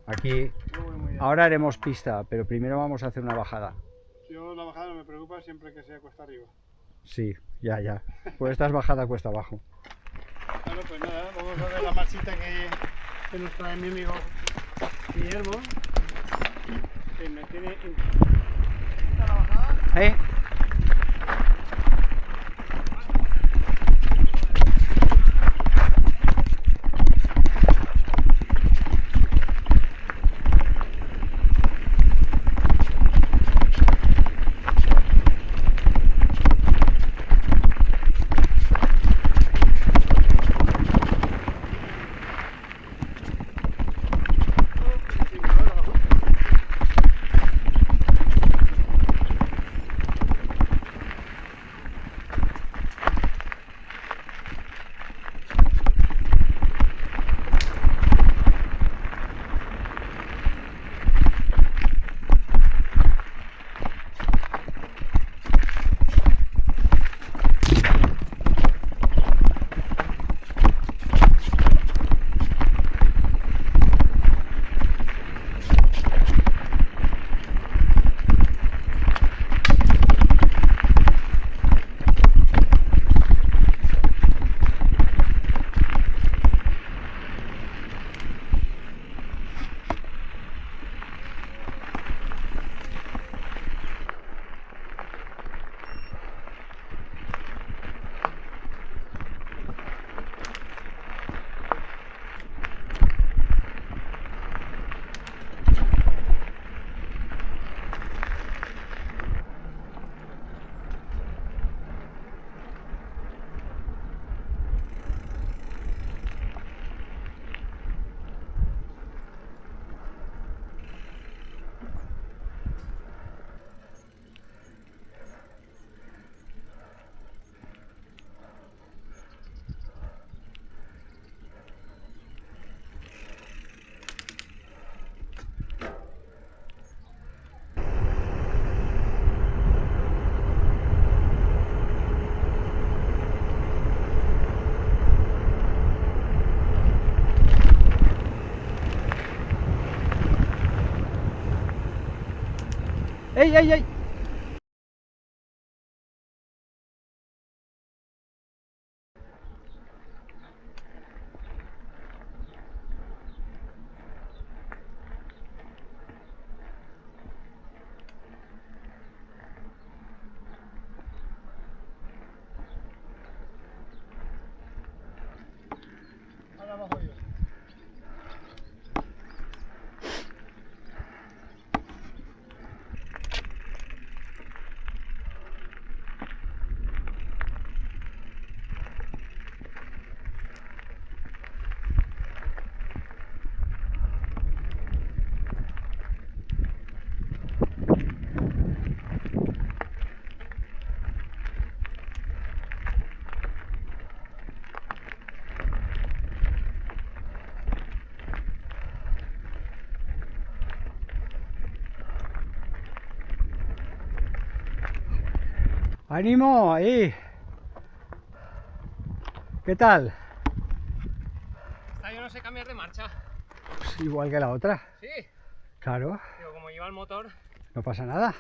Aquí Yo voy muy bien. ahora haremos pista, pero primero vamos a hacer una bajada. Yo la bajada no me preocupa siempre que sea cuesta arriba. Sí, ya. Pues esta es bajada cuesta abajo. Bueno, pues nada, vamos a ver la marchita que nos trae mi amigo Guillermo. Que me tiene... ¿Está la bajada? ¿Eh? ¡Ey! Ahora bajo yo. ¡Ánimo! ¡Ahí! ¿Qué tal? Esta yo no sé cambiar de marcha. Pues igual que la otra. Sí, Claro, pero como lleva el motor. no pasa nada.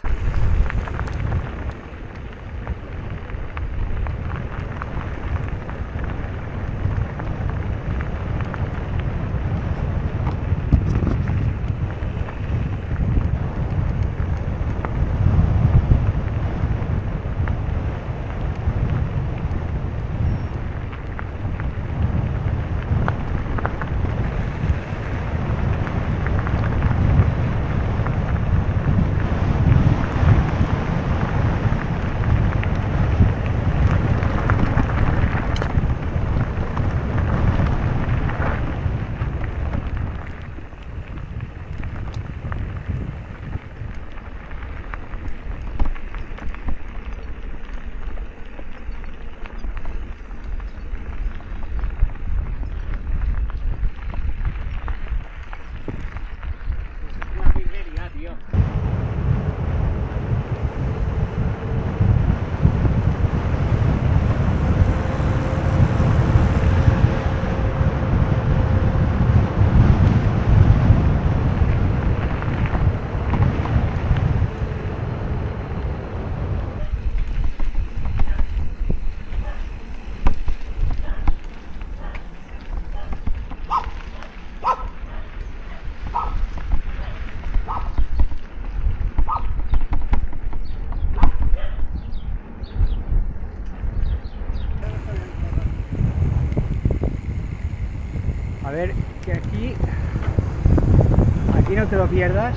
no te lo pierdas.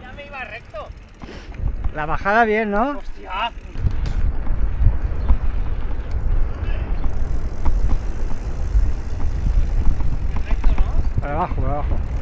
Ya me iba recto. La bajada bien, ¿no? ¡Hostia! Recto, ¿no? Para abajo, para abajo.